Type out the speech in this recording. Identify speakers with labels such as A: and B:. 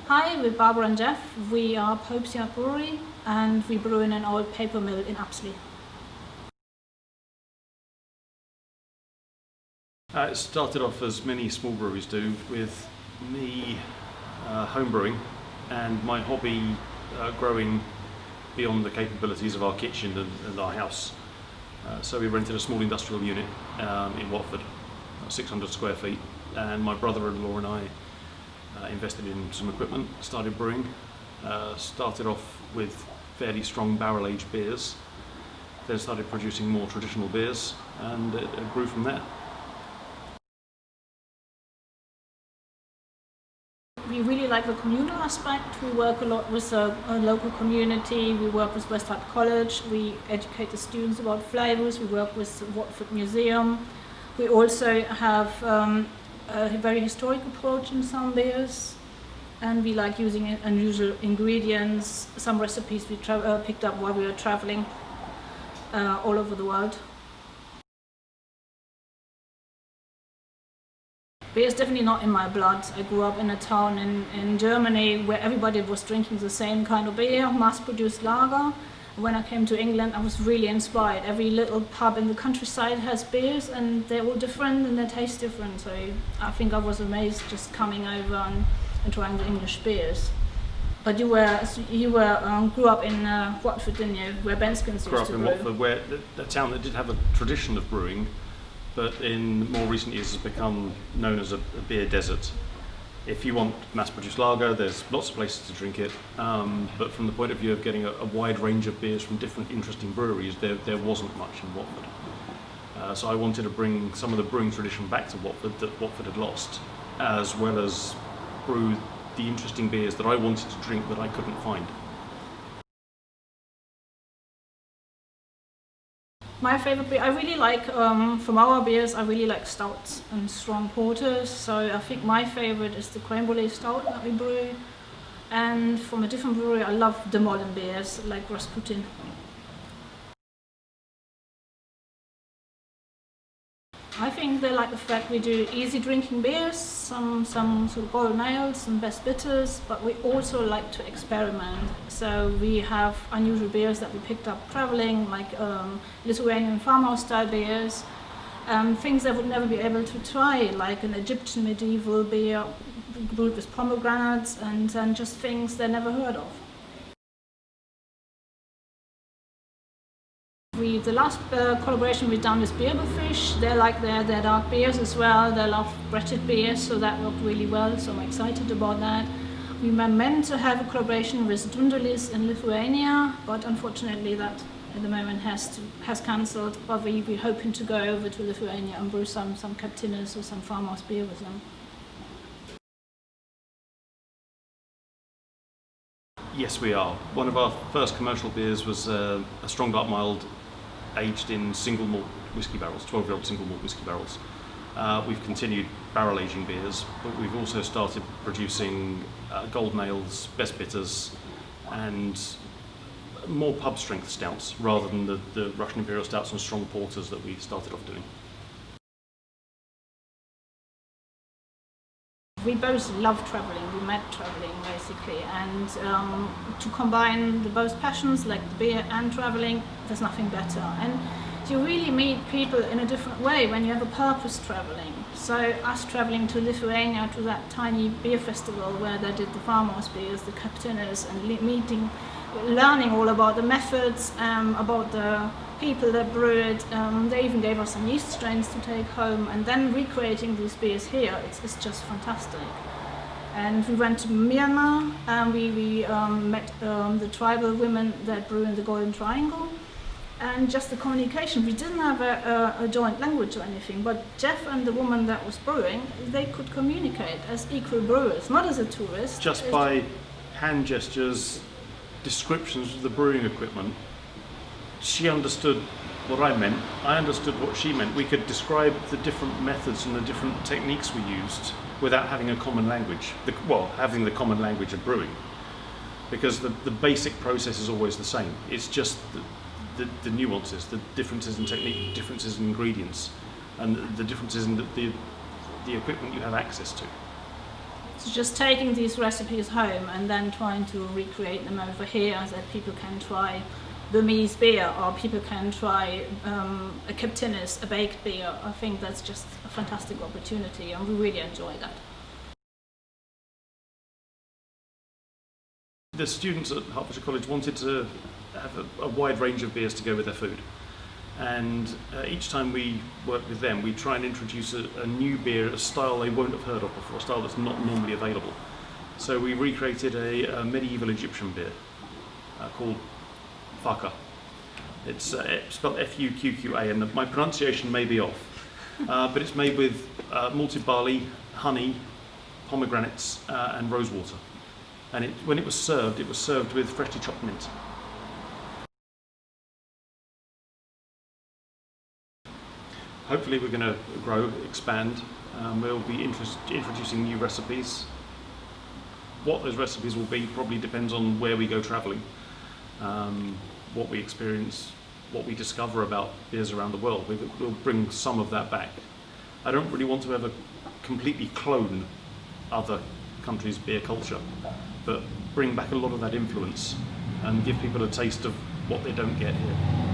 A: Hi, we're Barbara and Geoff. We are Pope's Yard Brewery and we brew in an old paper mill in Apsley.
B: It started off as many small breweries do, with me home brewing and my hobby growing beyond the capabilities of our kitchen and our house. So we rented a small industrial unit in Watford, 600 square feet, and my brother-in-law and I invested in some equipment, started brewing, started off with fairly strong barrel-aged beers, then started producing more traditional beers, and it grew from there.
A: We really like the communal aspect. We work a lot with a local community. We work with West Side College. We educate the students about flavours. We work with the Watford Museum. We also have a very historic approach in some beers, and we like using unusual ingredients. Some recipes we picked up while we were travelling all over the world. Beer is definitely not in my blood. I grew up in a town in Germany where everybody was drinking the same kind of beer, mass-produced lager. When I came to England, I was really inspired. Every little pub in the countryside has beers and they're all different and they taste different. So I think I was amazed just coming over and trying the English beers. But you grew up in Watford, didn't you? Where Benskins used to brew.
B: Grew up in Watford, where a town that did have a tradition of brewing, but in more recent years has become known as a beer desert. If you want mass-produced lager, there's lots of places to drink it, but from the point of view of getting a wide range of beers from different interesting breweries, there wasn't much in Watford. So I wanted to bring some of the brewing tradition back to Watford that Watford had lost, as well as brew the interesting beers that I wanted to drink that I couldn't find.
A: My favourite beer, I really like, from our beers, I really like stouts and strong porters. So I think my favourite is the creme brulee stout that we brew. And from a different brewery, I love the modern beers like Rasputin. I think they like the fact we do easy drinking beers, some sort of golden ales, some best bitters, but we also like to experiment. So we have unusual beers that we picked up traveling, like Lithuanian farmhouse style beers, things I would never be able to try, like an Egyptian medieval beer brewed with pomegranates, and just things they never heard of. The last collaboration we've done with Beerbefish, they like their dark beers as well. They love Brexit beers, so that worked really well, so I'm excited about that. We were meant to have a collaboration with Dundalis in Lithuania, but unfortunately that at the moment has cancelled, but we're hoping to go over to Lithuania and brew some captinas or some farmhouse beer with them.
B: Yes, we are. One of our first commercial beers was a strong dark mild aged in single malt whiskey barrels, 12-year-old single malt whiskey barrels. We've continued barrel aging beers, but we've also started producing golden ales, best bitters, and more pub strength stouts rather than the Russian Imperial stouts and strong porters that we started off doing.
A: We both love traveling, we met traveling basically, and to combine both passions like the beer and traveling, there's nothing better. And you really meet people in a different way when you have a purpose traveling. So us traveling to Lithuania to that tiny beer festival where they did the farmhouse beers, the captinas, and learning all about the methods, about the people that brew it. They even gave us some yeast strains to take home, and then recreating these beers here, it's just fantastic. And we went to Myanmar and we met the tribal women that brew in the Golden Triangle, and just the communication. We didn't have a joint language or anything, but Geoff and the woman that was brewing, they could communicate as equal brewers, not as a tourist.
B: Just by hand gestures, descriptions of the brewing equipment, she understood what I meant, I understood what she meant. We could describe the different methods and the different techniques we used without having a common language. Having the common language of brewing. Because the basic process is always the same. It's just the nuances, the differences in technique, differences in ingredients, and the differences in the equipment you have access to.
A: So just taking these recipes home and then trying to recreate them over here, so that people can try Burmese beer, or people can try a Captinis, a baked beer. I think that's just a fantastic opportunity, and we really enjoy that.
B: The students at Hertfordshire College wanted to have a wide range of beers to go with their food. And each time we work with them, we try and introduce a new beer, a style they won't have heard of before, a style that's not normally available. So we recreated a medieval Egyptian beer called Faka. It's spelled F-U-Q-Q-A, and my pronunciation may be off, but it's made with malted barley, honey, pomegranates, and rosewater. And when it was served with freshly chopped mint. Hopefully we're going to grow, expand. We'll be introducing new recipes. What those recipes will be probably depends on where we go travelling, what we experience, what we discover about beers around the world. We'll bring some of that back. I don't really want to ever completely clone other countries' beer culture, but bring back a lot of that influence and give people a taste of what they don't get here.